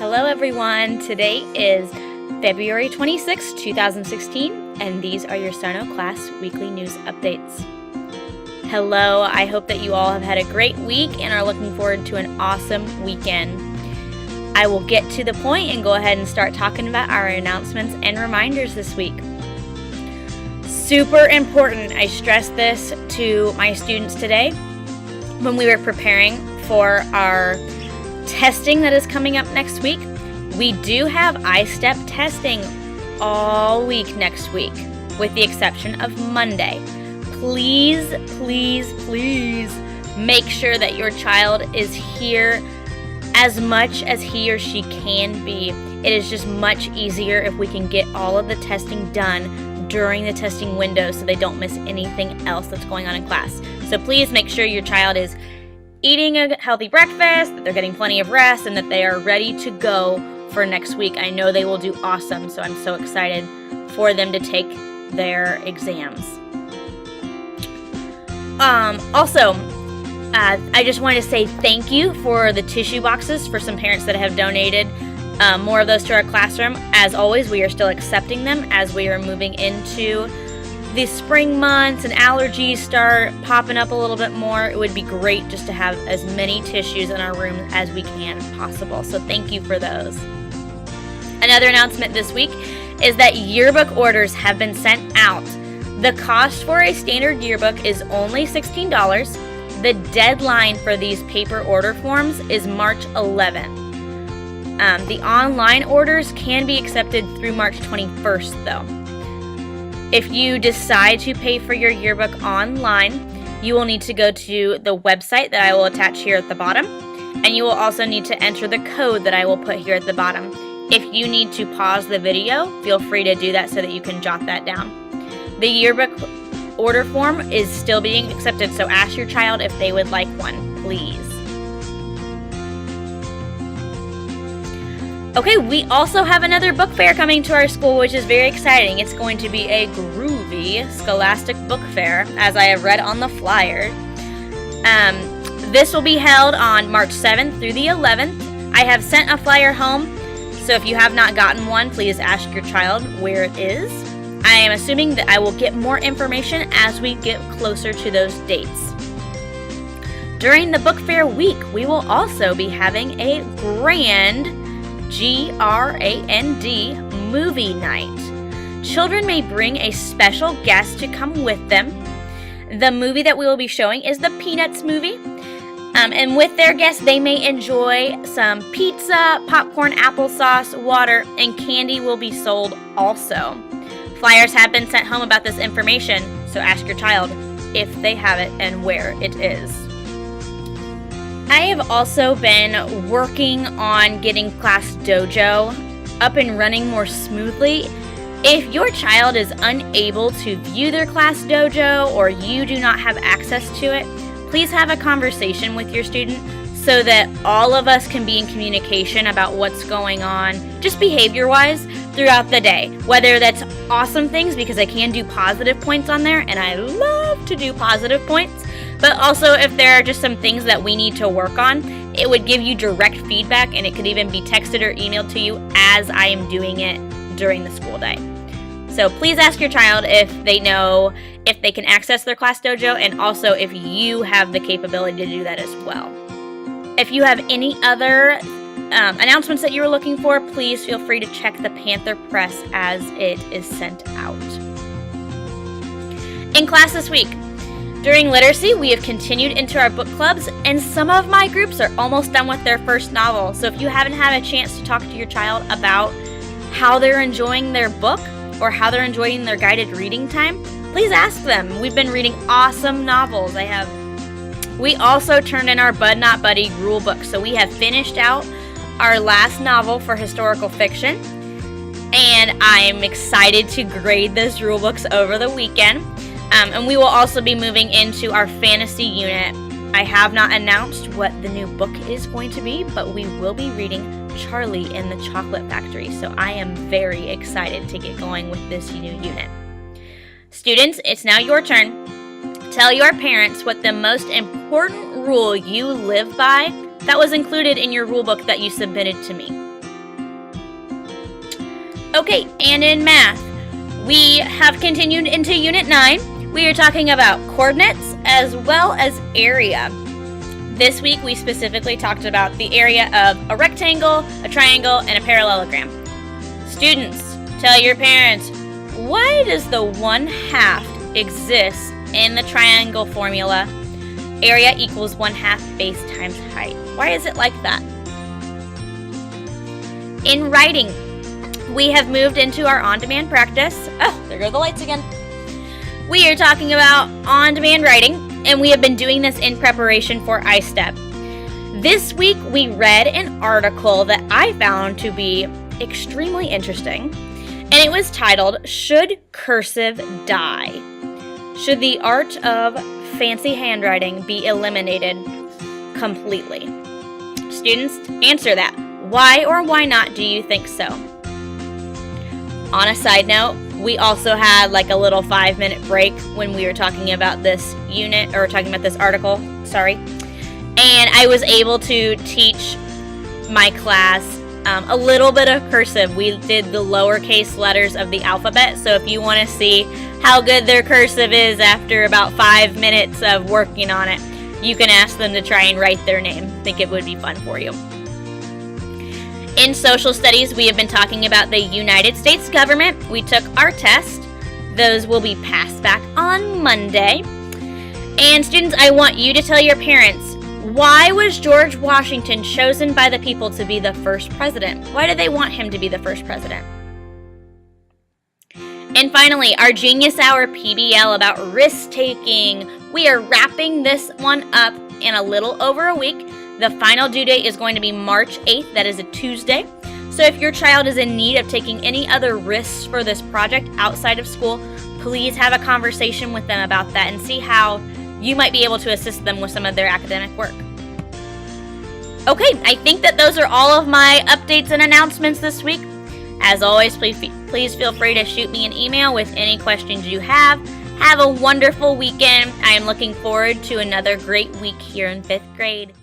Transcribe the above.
Hello everyone, today is February 26, 2016, and these are your Sono Class Weekly News Updates. Hello, I hope that you all have had a great week and are looking forward to an awesome weekend. I will get to the point and go ahead and start talking about our announcements and reminders this week. Super important, I stressed this to my students today when we were preparing for our testing that is coming up next week. We do have iStep testing all week next week, with the exception of Monday. Please, please, please make sure that your child is here as much as he or she can be. It is just much easier if we can get all of the testing done during the testing window so they don't miss anything else that's going on in class. So please make sure your child is eating a healthy breakfast, that they're getting plenty of rest, and that they are ready to go for next week. I know they will do awesome, so I'm so excited for them to take their exams. I just wanted to say thank you for the tissue boxes for some parents that have donated more of those to our classroom. As always, we are still accepting them as we are moving into the spring months and allergies start popping up a little bit more. It would be great just to have as many tissues in our room as we can possible. So thank you for those. Another announcement this week is that yearbook orders have been sent out. The cost for a standard yearbook is only $16. The deadline for these paper order forms is March 11th. The online orders can be accepted through March 21st though. If you decide to pay for your yearbook online, you will need to go to the website that I will attach here at the bottom, and you will also need to enter the code that I will put here at the bottom. If you need to pause the video, feel free to do that so that you can jot that down. The yearbook order form is still being accepted, so ask your child if they would like one, please. Okay, we also have another book fair coming to our school, which is very exciting. It's going to be a groovy Scholastic book fair, as I have read on the flyer. This will be held on March 7th through the 11th. I have sent a flyer home, so if you have not gotten one, please ask your child where it is. I am assuming that I will get more information as we get closer to those dates. During the book fair week, we will also be having a grand G-R-A-N-D movie night. Children may bring a special guest to come with them. The movie that we will be showing is the Peanuts movie. And with their guests, they may enjoy some pizza, popcorn, applesauce, water, and candy will be sold also. Flyers have been sent home about this information, so ask your child if they have it and where it is. I have also been working on getting Class Dojo up and running more smoothly. If your child is unable to view their Class Dojo or you do not have access to it, please have a conversation with your student so that all of us can be in communication about what's going on, just behavior-wise, throughout the day. Whether that's awesome things, because I can do positive points on there, and I love to do positive points, but also if there are just some things that we need to work on, it would give you direct feedback, and it could even be texted or emailed to you as I am doing it during the school day. So please ask your child if they know if they can access their Class Dojo, and also if you have the capability to do that as well. If you have any other announcements that you were looking for, please feel free to check the Panther Press as it is sent out. In class this week, during literacy, we have continued into our book clubs, and some of my groups are almost done with their first novel. So if you haven't had a chance to talk to your child about how they're enjoying their book or how they're enjoying their guided reading time, please ask them. We've been reading awesome novels. We also turned in our Bud Not Buddy rule book, so we have finished out our last novel for historical fiction, and I'm excited to grade those rule books over the weekend. And we will also be moving into our fantasy unit. I have not announced what the new book is going to be, but we will be reading Charlie and the Chocolate Factory, so I am very excited to get going with this new unit. Students, it's now your turn. Tell your parents what the most important rule you live by that was included in your rule book that you submitted to me. Okay, and in math, we have continued into Unit 9. We are talking about coordinates as well as area. This week, we specifically talked about the area of a rectangle, a triangle, and a parallelogram. Students, tell your parents, why does the 1/2 exist in the triangle formula? Area equals 1/2 base times height. Why is it like that? In writing, we have moved into our on-demand practice. Oh, there go the lights again. We are talking about on-demand writing, and we have been doing this in preparation for iStep. This week, we read an article that I found to be extremely interesting, and it was titled, "Should Cursive Die? Should the art of fancy handwriting be eliminated completely?" Students, answer that. Why or why not do you think so? On a side note, we also had like a little 5-minute break when we were talking about this unit, or talking about this article, and I was able to teach my class a little bit of cursive. We did the lowercase letters of the alphabet, so if you want to see how good their cursive is after about 5 minutes of working on it, you can ask them to try and write their name. I think it would be fun for you. In social studies, we have been talking about the United States government. We took our test. Those will be passed back on Monday. And students, I want you to tell your parents, why was George Washington chosen by the people to be the first president? Why did they want him to be the first president? And finally, our Genius Hour PBL about risk-taking. We are wrapping this one up in a little over a week. The final due date is going to be March 8th. That is a Tuesday. So if your child is in need of taking any other risks for this project outside of school, please have a conversation with them about that and see how you might be able to assist them with some of their academic work. Okay, I think that those are all of my updates and announcements this week. As always, please feel free to shoot me an email with any questions you have. Have a wonderful weekend. I am looking forward to another great week here in 5th grade.